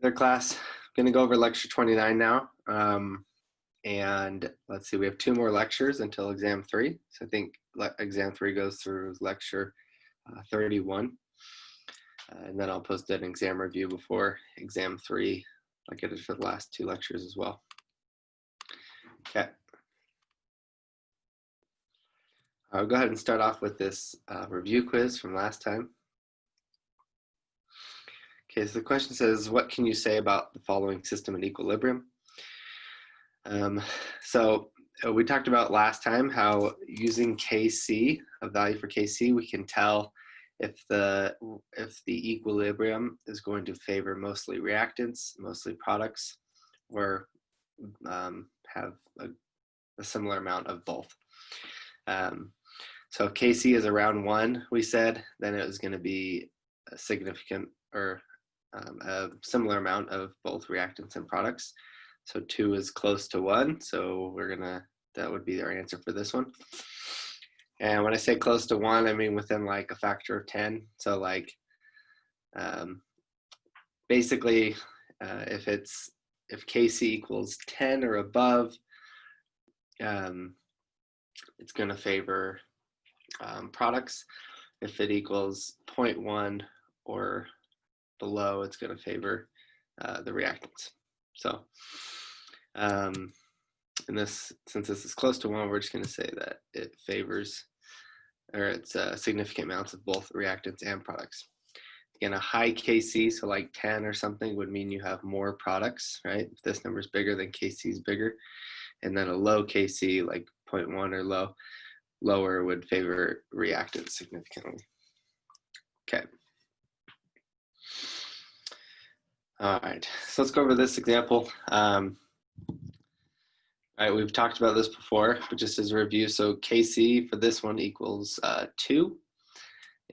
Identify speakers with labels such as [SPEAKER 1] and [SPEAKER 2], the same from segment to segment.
[SPEAKER 1] Their class, I'm going to go over lecture 29 now. And let's see, we have 2 more lectures until exam 3. So I think exam 3 goes through lecture 31. And then I'll post an exam review before exam 3, like I did for the last 2 lectures as well. Okay. I'll go ahead and start off with this review quiz from last time. Okay, so the question says, what can you say about the following system in equilibrium? So we talked about last time how using Kc, a value for Kc, we can tell if the equilibrium is going to favor mostly reactants, mostly products, or have a similar amount of both. So if Kc is around 1, we said, then it was going to be a significant or a similar amount of both reactants and products. So 2 is close to 1, so that would be our answer for this one. And when I say close to 1, I mean within like a factor of 10. So like basically if Kc equals 10 or above, it's going to favor products. If it equals 0.1 or below, it's going to favor the reactants. So since this is close to 1, we're just going to say that it favors, or it's significant amounts of both reactants and products. Again, a high Kc, so like 10 or something, would mean you have more products, right? If this number is bigger, then Kc is bigger. And then a low Kc, like 0.1 or lower, would favor reactants significantly. Okay. All right, so let's go over this example. All right, we've talked about this before, but just as a review, so Kc for this one equals 2.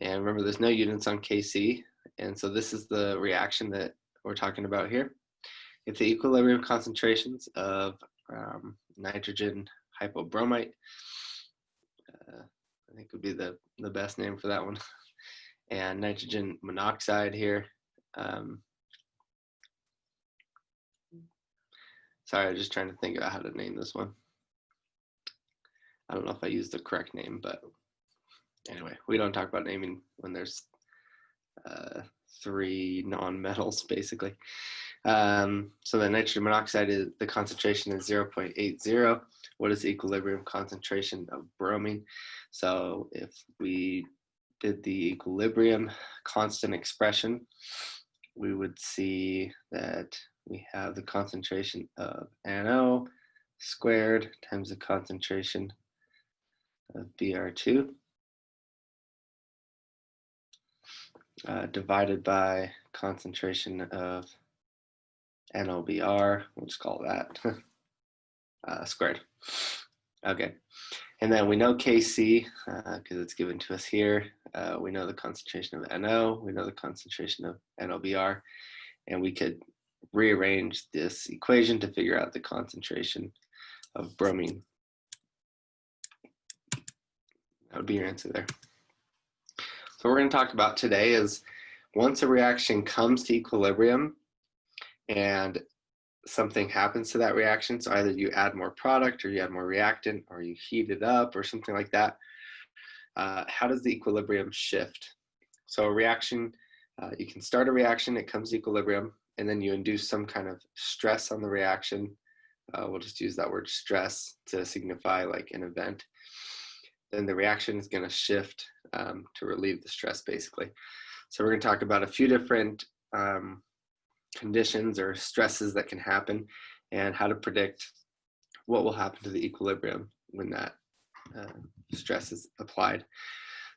[SPEAKER 1] And remember, there's no units on Kc. And so this is the reaction that we're talking about here. If the equilibrium concentrations of nitrogen hypobromite, I think would be the best name for that one, and nitrogen monoxide here. Sorry, I'm just trying to think about how to name this one. I don't know if I used the correct name, but anyway, we don't talk about naming when there's 3 non-metals, basically. So the nitrogen monoxide, the concentration is 0.80. What is the equilibrium concentration of bromine? So if we did the equilibrium constant expression, we would see that we have the concentration of NO squared times the concentration of Br2 divided by concentration of NOBr, we'll just call that squared. Okay, and then we know Kc because it's given to us here. We know the concentration of NO, we know the concentration of NOBr, and we could rearrange this equation to figure out the concentration of bromine. That would be your answer there. So what we're going to talk about today is once a reaction comes to equilibrium and something happens to that reaction, so either you add more product or you add more reactant or you heat it up or something like that, how does the equilibrium shift? So a reaction, you can start a reaction, it comes to equilibrium, and then you induce some kind of stress on the reaction. We'll just use that word stress to signify like an event. Then the reaction is going to shift to relieve the stress, basically. So we're going to talk about a few different conditions or stresses that can happen and how to predict what will happen to the equilibrium when that stress is applied.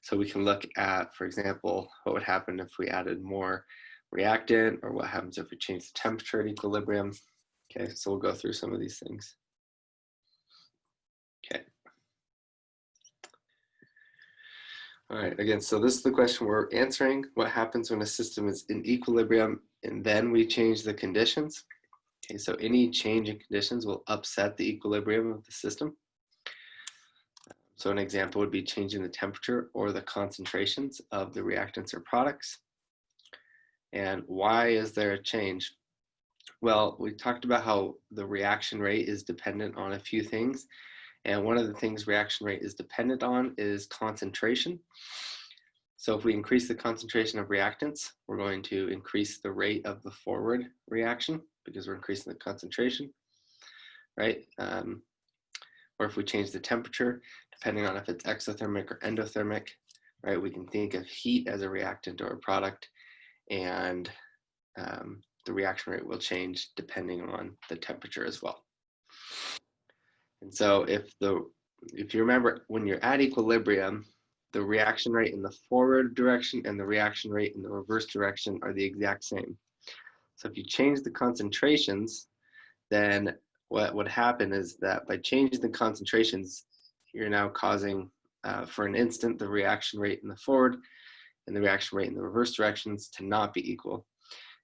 [SPEAKER 1] So we can look at, for example, what would happen if we added more reactant, or what happens if we change the temperature at equilibrium. Okay, so we'll go through some of these things. Okay. All right, again, so this is the question we're answering. What happens when a system is in equilibrium and then we change the conditions? Okay, so any change in conditions will upset the equilibrium of the system. So an example would be changing the temperature or the concentrations of the reactants or products. And why is there a change? Well, we talked about how the reaction rate is dependent on a few things. And one of the things reaction rate is dependent on is concentration. So if we increase the concentration of reactants, we're going to increase the rate of the forward reaction because we're increasing the concentration, right? Or if we change the temperature, depending on if it's exothermic or endothermic, right? We can think of heat as a reactant or a product, and the reaction rate will change depending on the temperature as well. And so if you remember, when you're at equilibrium, the reaction rate in the forward direction and the reaction rate in the reverse direction are the exact same. So if you change the concentrations, then what would happen is that by changing the concentrations, you're now causing, for an instant, the reaction rate in the forward and the reaction rate in the reverse directions to not be equal.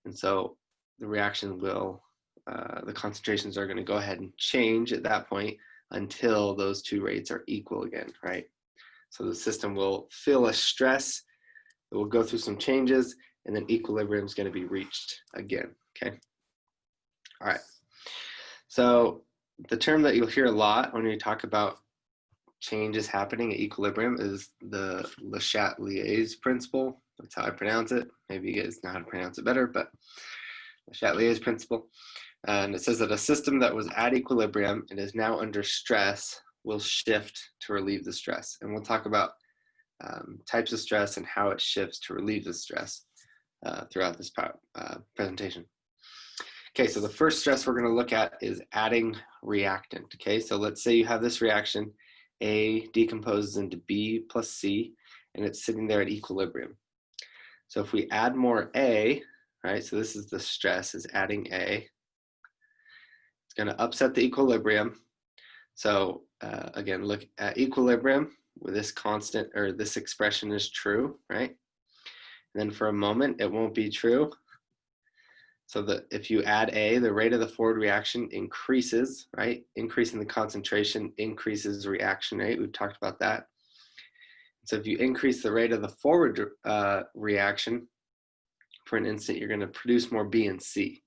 [SPEAKER 1] And so the reaction will, the concentrations are going to go ahead and change at that point until those two rates are equal again, right? So the system will feel a stress, it will go through some changes, and then equilibrium is going to be reached again, okay? All right. So the term that you'll hear a lot when you talk about changes happening at equilibrium is the Chatelier principle. That's how I pronounce it. Maybe you guys know how to pronounce it better, but the Chatelier principle. And it says that a system that was at equilibrium and is now under stress will shift to relieve the stress. And we'll talk about types of stress and how it shifts to relieve the stress throughout this presentation. Okay, so the first stress we're going to look at is adding reactant. Okay, so let's say you have this reaction, A decomposes into B plus C, and it's sitting there at equilibrium. So if we add more A, right, so this is the stress, is adding A, it's going to upset the equilibrium. So again, look at equilibrium where this constant or this expression is true, right? And then for a moment, it won't be true. So that if you add A, the rate of the forward reaction increases, right? Increasing the concentration increases reaction rate. We've talked about that. So if you increase the rate of the forward reaction, for an instant, you're going to produce more B and C.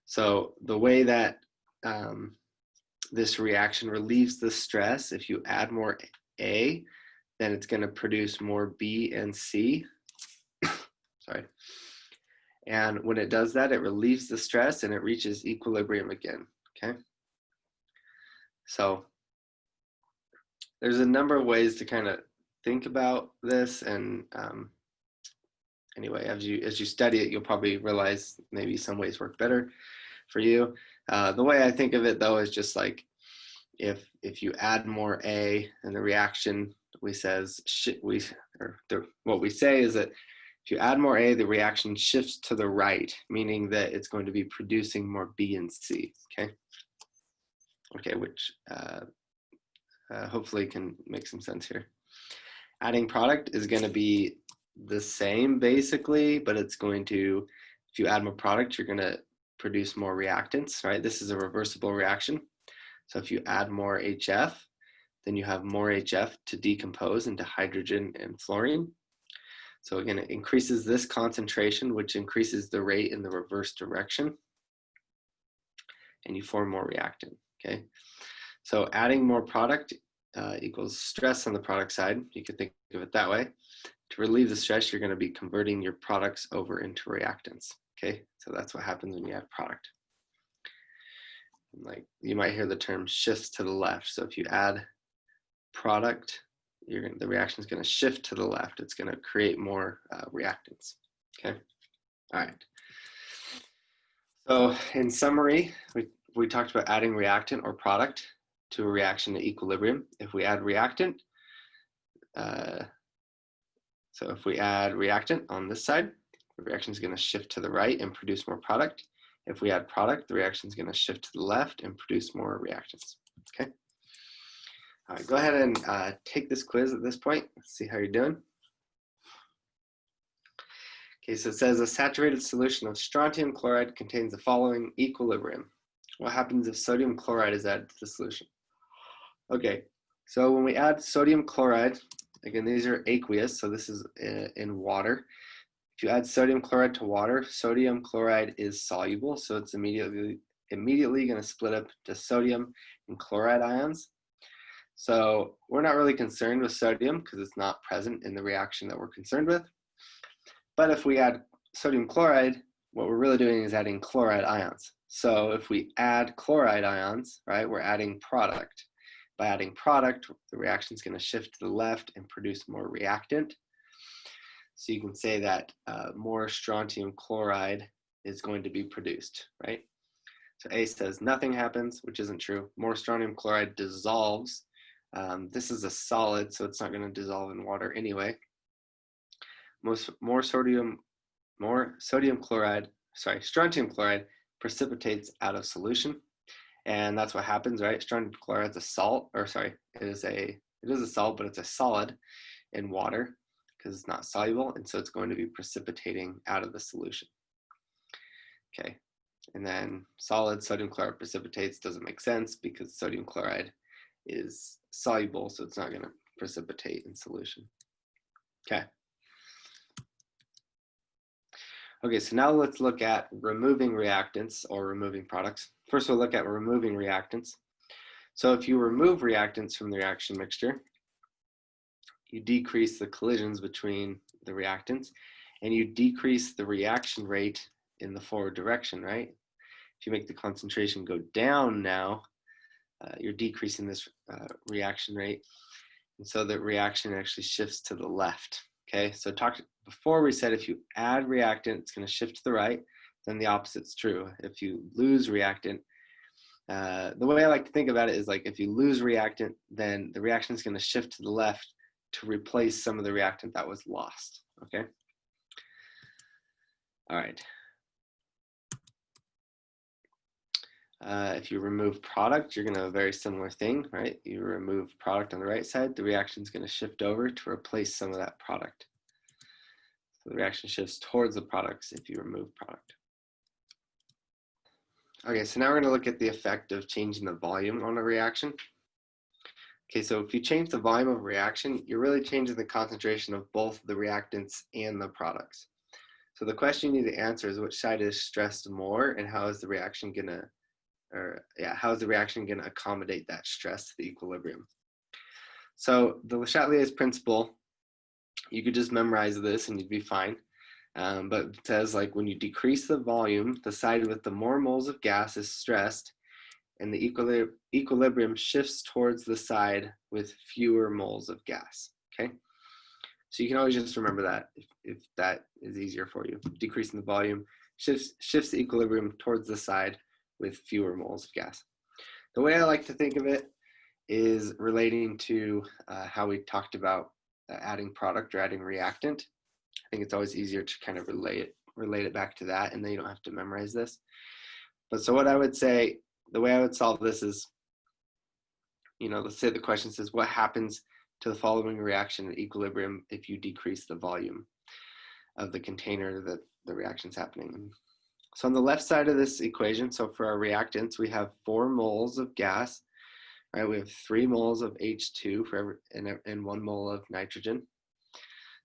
[SPEAKER 1] So the way that this reaction relieves the stress, if you add more A, then it's going to produce more B and C. Sorry. And when it does that, it relieves the stress and it reaches equilibrium again, okay? So there's a number of ways to kind of think about this, and anyway, as you study it, you'll probably realize maybe some ways work better for you. The way I think of it though is just like if you add more A and the reaction what we say is that if you add more A, the reaction shifts to the right, meaning that it's going to be producing more B and C, okay? Okay, which hopefully can make some sense here. Adding product is going to be the same basically, but it's going to, if you add more product, you're going to produce more reactants, right? This is a reversible reaction. So if you add more HF, then you have more HF to decompose into hydrogen and fluorine. So again, it increases this concentration, which increases the rate in the reverse direction, and you form more reactant, okay? So adding more product equals stress on the product side. You could think of it that way. To relieve the stress, you're gonna be converting your products over into reactants, okay? So that's what happens when you add product. Like you might hear the term shifts to the left. So if you add product, the reaction is going to shift to the left. It's going to create more reactants. Okay. All right. So in summary, we talked about adding reactant or product to a reaction at equilibrium. If we add reactant, so if we add reactant on this side, the reaction is going to shift to the right and produce more product. If we add product, the reaction is going to shift to the left and produce more reactants. Okay. All right, go ahead and take this quiz at this point. Let's see how you're doing. Okay, so it says a saturated solution of strontium chloride contains the following equilibrium. What happens if sodium chloride is added to the solution? Okay, so when we add sodium chloride, again, these are aqueous, so this is in water. If you add sodium chloride to water, sodium chloride is soluble, so it's immediately going to split up to sodium and chloride ions. So we're not really concerned with sodium because it's not present in the reaction that we're concerned with. But if we add sodium chloride, what we're really doing is adding chloride ions. So if we add chloride ions, right, we're adding product. By adding product, the reaction is going to shift to the left and produce more reactant. So you can say that more strontium chloride is going to be produced, right? So A says nothing happens, which isn't true. More strontium chloride dissolves. This is a solid, so it's not going to dissolve in water anyway. Strontium chloride precipitates out of solution, and that's what happens, right? Strontium chloride is a salt, or sorry, it is a salt, but it's a solid in water because it's not soluble, and so it's going to be precipitating out of the solution. Okay, and then solid sodium chloride precipitates doesn't make sense because sodium chloride is soluble, so it's not going to precipitate in solution. Okay. Okay, so now let's look at removing reactants or removing products. First, we'll look at removing reactants. So if you remove reactants from the reaction mixture, you decrease the collisions between the reactants, and you decrease the reaction rate in the forward direction, right? If you make the concentration go down now, you're decreasing this reaction rate, and so the reaction actually shifts to the left. Okay, so before we said if you add reactant, it's going to shift to the right. Then the opposite's true. If you lose reactant, the way I like to think about it is like if you lose reactant, then the reaction is going to shift to the left to replace some of the reactant that was lost. Okay. All right. If you remove product, you're going to have a very similar thing, right? You remove product on the right side, the reaction is going to shift over to replace some of that product. So the reaction shifts towards the products if you remove product. Okay, so now we're going to look at the effect of changing the volume on a reaction. Okay, so if you change the volume of a reaction, you're really changing the concentration of both the reactants and the products. So the question you need to answer is which side is stressed more, and how is the reaction going to accommodate that stress to the equilibrium? So the Chatelier's principle, you could just memorize this and you'd be fine. But it says like when you decrease the volume, the side with the more moles of gas is stressed, and the equilibrium shifts towards the side with fewer moles of gas. Okay, so you can always just remember that if that is easier for you. Decreasing the volume shifts the equilibrium towards the side with fewer moles of gas. The way I like to think of it is relating to how we talked about adding product or adding reactant. I think it's always easier to kind of relate it back to that, and then you don't have to memorize this. But so what I would say, the way I would solve this is, let's say the question says, what happens to the following reaction at equilibrium if you decrease the volume of the container that the reaction's happening in? So on the left side of this equation, so for our reactants, we have 4 moles of gas, right? We have 3 moles of H2 and 1 mole of nitrogen.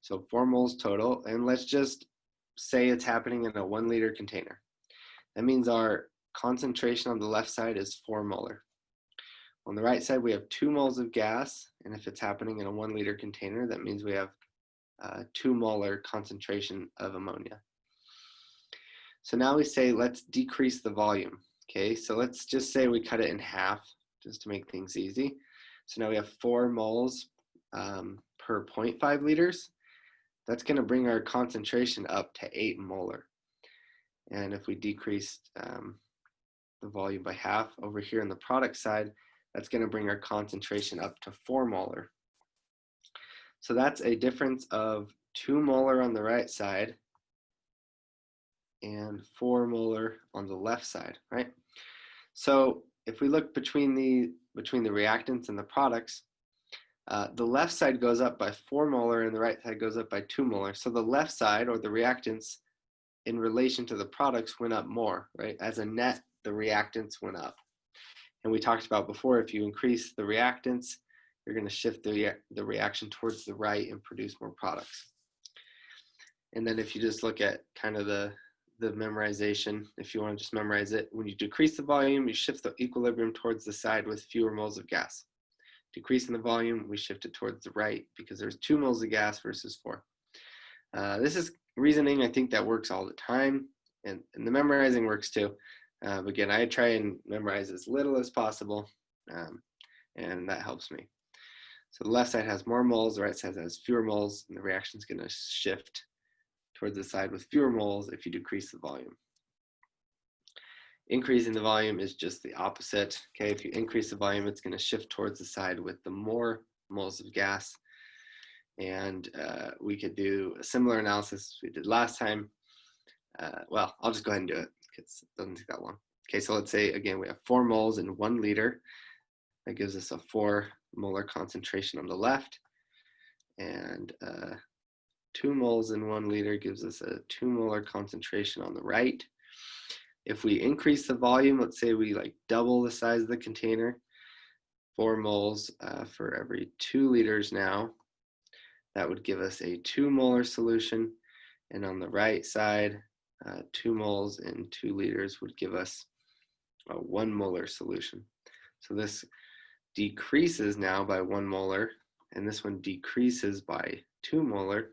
[SPEAKER 1] So 4 moles total, and let's just say it's happening in a 1 liter container. That means our concentration on the left side is 4 molar. On the right side, we have 2 moles of gas, and if it's happening in a 1 liter container, that means we have 2 molar concentration of ammonia. So now we say, let's decrease the volume. Okay, so let's just say we cut it in half just to make things easy. So now we have 4 moles per 0.5 liters. That's going to bring our concentration up to 8 molar. And if we decrease the volume by half over here on the product side, that's going to bring our concentration up to 4 molar. So that's a difference of 2 molar on the right side and 4 molar on the left side, right? So if we look between the reactants and the products, the left side goes up by 4 molar and the right side goes up by 2 molar. So the left side, or the reactants, in relation to the products went up more, right? As a net, the reactants went up. And we talked about before, if you increase the reactants, you're going to shift the reaction towards the right and produce more products. And then if you just look at kind of the memorization, if you want to just memorize it, when you decrease the volume, you shift the equilibrium towards the side with fewer moles of gas. Decreasing the volume, we shift it towards the right because there's 2 moles of gas versus 4. This is reasoning, I think, that works all the time, and the memorizing works too. Again, I try and memorize as little as possible, and that helps me. So the left side has more moles, the right side has fewer moles, and the reaction is going to shift towards the side with fewer moles if you decrease the volume. Increasing the volume is just the opposite. Okay, if you increase the volume, it's going to shift towards the side with the more moles of gas. And we could do a similar analysis we did last time. Well, I'll just go ahead and do it because it doesn't take that long. Okay, so let's say, again, we have 4 moles in 1 liter. That gives us a 4 molar concentration on the left. And 2 moles in 1 liter gives us a 2 molar concentration on the right. If we increase the volume, let's say we like double the size of the container, 4 moles for every 2 liters now, that would give us a 2 molar solution. And on the right side, 2 moles in 2 liters would give us a 1 molar solution. So this decreases now by 1 molar, and this one decreases by 2 molar.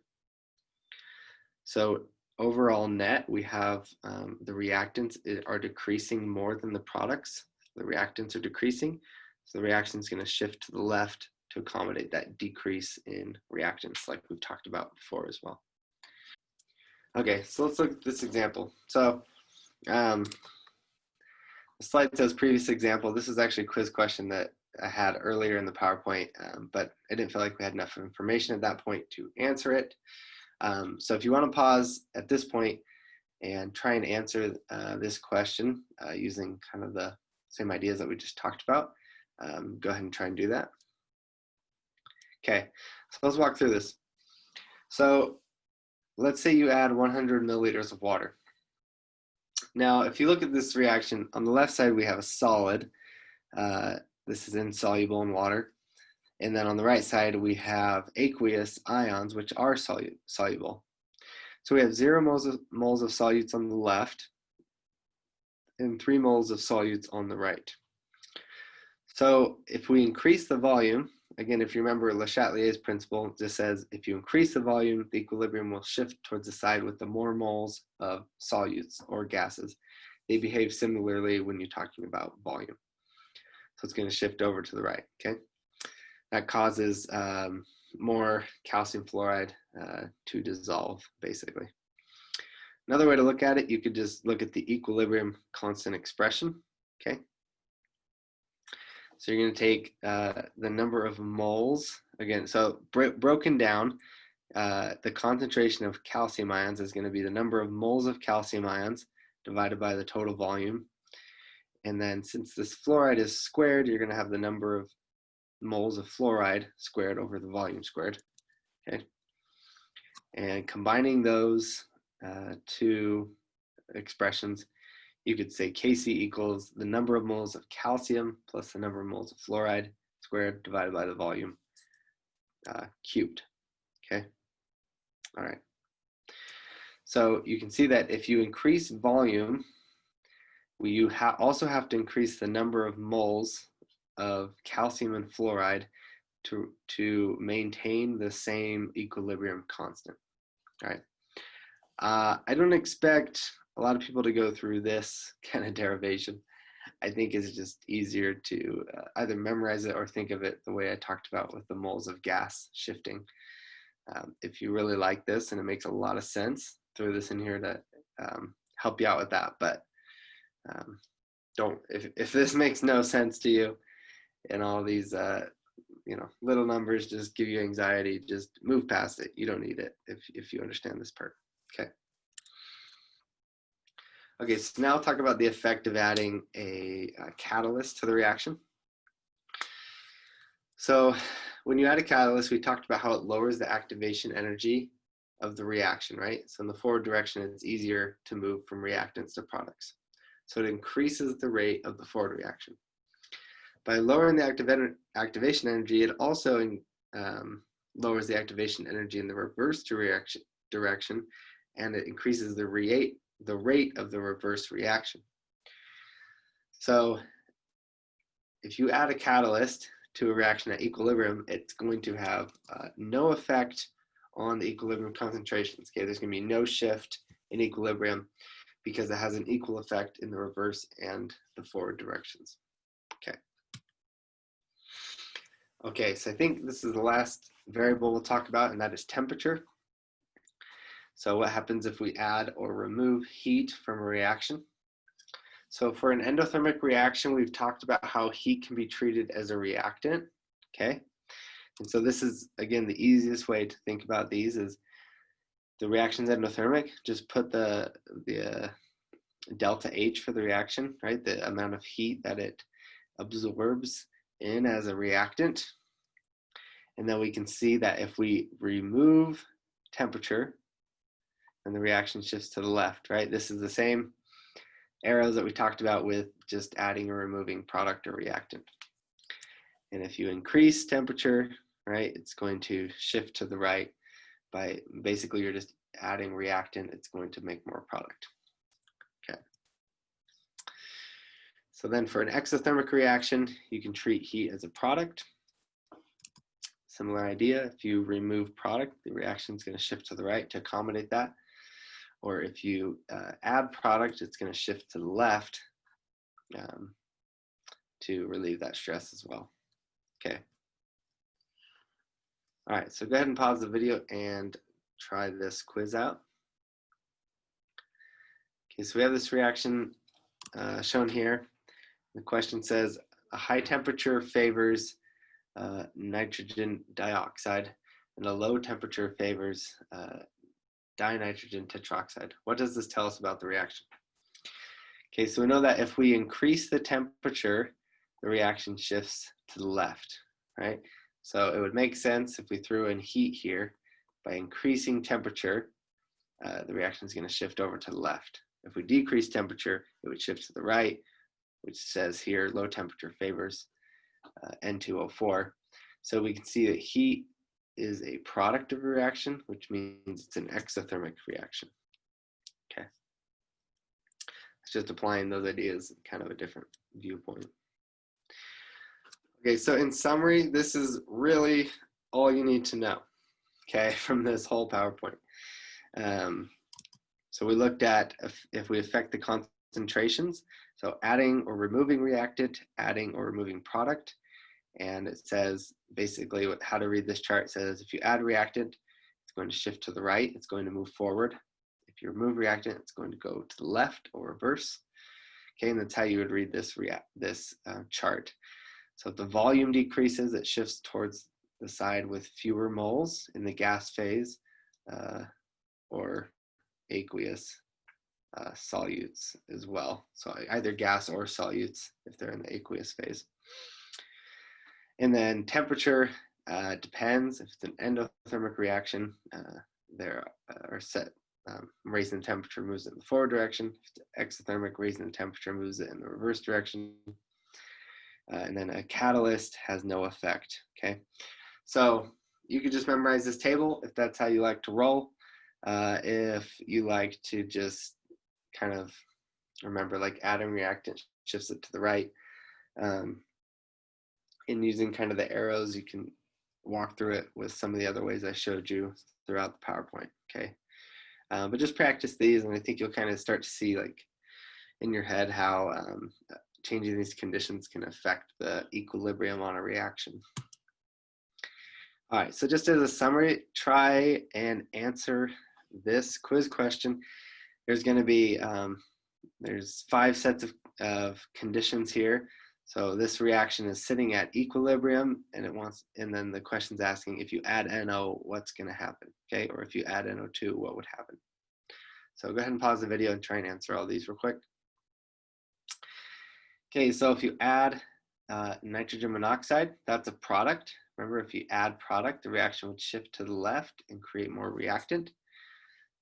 [SPEAKER 1] So overall net, we have the reactants are decreasing more than the products. The reactants are decreasing, so the reaction is going to shift to the left to accommodate that decrease in reactants like we've talked about before as well. Okay, so let's look at this example. So the slide says previous example. This is actually a quiz question that I had earlier in the PowerPoint, but I didn't feel like we had enough information at that point to answer it. So if you want to pause at this point and try and answer this question using kind of the same ideas that we just talked about, go ahead and try and do that. Okay, so let's walk through this. So let's say you add 100 milliliters of water. Now, if you look at this reaction, on the left side, we have a solid. This is insoluble in water. And then on the right side, we have aqueous ions, which are soluble. So we have 0 moles of solutes on the left and 3 moles of solutes on the right. So if we increase the volume, again, if you remember Le Chatelier's principle, it just says if you increase the volume, the equilibrium will shift towards the side with the more moles of solutes or gases. They behave similarly when you're talking about volume. So it's going to shift over to the right, okay? That causes more calcium fluoride to dissolve, basically. Another way to look at it, you could just look at the equilibrium constant expression, okay? So you're going to take the number of moles, again, so broken down, the concentration of calcium ions is going to be the number of moles of calcium ions divided by the total volume. And then since this fluoride is squared, you're going to have the number of moles of fluoride squared over the volume squared, okay? And combining those two expressions, you could say Kc equals the number of moles of calcium plus the number of moles of fluoride squared divided by the volume cubed, okay? All right. So you can see that if you increase volume, you also have to increase the number of moles of calcium and fluoride to maintain the same equilibrium constant. All right. I don't expect a lot of people to go through this kind of derivation. I think it's just easier to either memorize it or think of it the way I talked about with the moles of gas shifting. If you really like this and it makes a lot of sense, throw this in here to help you out with that. But if this makes no sense to you and all these little numbers just give you anxiety, just move past it. You don't need it if you understand this part. Okay. Okay, so now I'll talk about the effect of adding a catalyst to the reaction. So when you add a catalyst, we talked about how it lowers the activation energy of the reaction, right? So in the forward direction, it's easier to move from reactants to products. So it increases the rate of the forward reaction. By lowering the activation energy, it also lowers the activation energy in the reverse direction, and it increases the rate of the reverse reaction. So if you add a catalyst to a reaction at equilibrium, it's going to have no effect on the equilibrium concentrations. Okay, there's going to be no shift in equilibrium because it has an equal effect in the reverse and the forward directions. Okay. Okay, so I think this is the last variable we'll talk about, and that is temperature. So what happens if we add or remove heat from a reaction? So for an endothermic reaction, we've talked about how heat can be treated as a reactant, okay? And so this is, again, the easiest way to think about these is the reaction's endothermic, just put the delta H for the reaction, right? The amount of heat that it absorbs in as a reactant. And then we can see that if we remove temperature, then the reaction shifts to the left, right? This is the same arrows that we talked about with just adding or removing product or reactant. And if you increase temperature, right, it's going to shift to the right. By basically you're just adding reactant, it's going to make more product. Okay. So then for an exothermic reaction, you can treat heat as a product. Similar idea, if you remove product, the reaction is going to shift to the right to accommodate that. Or if you add product, it's going to shift to the left to relieve that stress as well. Okay. All right, so go ahead and pause the video and try this quiz out. Okay, so we have this reaction shown here. The question says, a high temperature favors nitrogen dioxide and a low temperature favors dinitrogen tetroxide. What does this tell us about the reaction? Okay, so we know that if we increase the temperature, the reaction shifts to the left, right? So it would make sense if we threw in heat here, by increasing temperature, the reaction is going to shift over to the left. If we decrease temperature, it would shift to the right, which says here low temperature favors N2O4. So we can see that heat is a product of a reaction, which means it's an exothermic reaction. Okay. It's just applying those ideas in kind of a different viewpoint. Okay, so in summary, this is really all you need to know, okay, from this whole PowerPoint. So we looked at if we affect the concentrations, so adding or removing reactant, adding or removing product. And it says basically how to read this chart. It says if you add reactant, it's going to shift to the right, it's going to move forward. If you remove reactant, it's going to go to the left or reverse. Okay, and that's how you would read this chart. So if the volume decreases, it shifts towards the side with fewer moles in the gas phase or aqueous solutes as well. So either gas or solutes if they're in the aqueous phase. And then temperature depends. If it's an endothermic reaction, there are set. Raising the temperature moves it in the forward direction. If it's exothermic, raising the temperature moves it in the reverse direction. And then a catalyst has no effect, okay? So you could just memorize this table if that's how you like to roll. If you like to just kind of remember like adding reactant shifts it to the right. And using kind of the arrows, you can walk through it with some of the other ways I showed you throughout the PowerPoint, okay? But just practice these and I think you'll kind of start to see like in your head how changing these conditions can affect the equilibrium on a reaction. All right, so just as a summary, try and answer this quiz question. There's going to be, there's 5 sets of conditions here. So this reaction is sitting at equilibrium and then the question's asking if you add NO, what's going to happen, okay? Or if you add NO2, what would happen? So go ahead and pause the video and try and answer all these real quick. Okay, so if you add nitrogen monoxide, that's a product. Remember, if you add product, the reaction would shift to the left and create more reactant.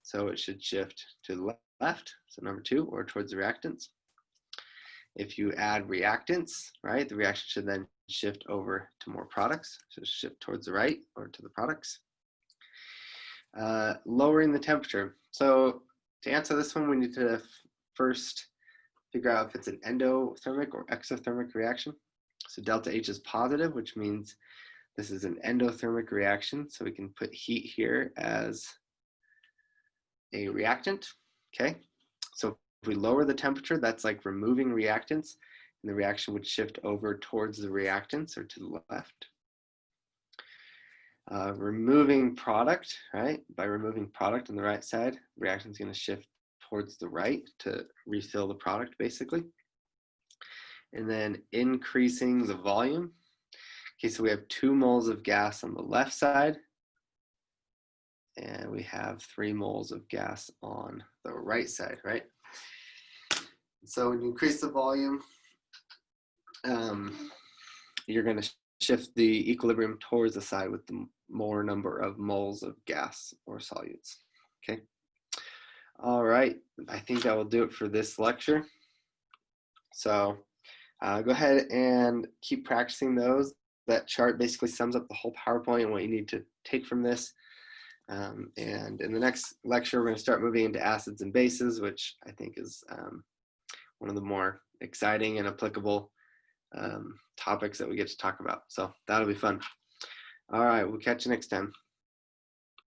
[SPEAKER 1] So it should shift to the left, so number 2, or towards the reactants. If you add reactants, right, the reaction should then shift over to more products. So shift towards the right or to the products. Lowering the temperature. So to answer this one, we need to first figure out if it's an endothermic or exothermic reaction. So delta H is positive, which means this is an endothermic reaction. So we can put heat here as a reactant, okay? So if we lower the temperature, that's like removing reactants, and the reaction would shift over towards the reactants or to the left. Removing product, right? By removing product on the right side, reactant's gonna shift towards the right to refill the product, basically. And then increasing the volume. Okay, so we have 2 moles of gas on the left side, and we have 3 moles of gas on the right side, right? So when you increase the volume, you're going to shift the equilibrium towards the side with the more number of moles of gas or solutes. Okay. All right. I think that will do it for this lecture. So go ahead and keep practicing those. That chart basically sums up the whole PowerPoint and what you need to take from this. And in the next lecture, we're going to start moving into acids and bases, which I think is one of the more exciting and applicable topics that we get to talk about. So that'll be fun. All right, we'll catch you next time.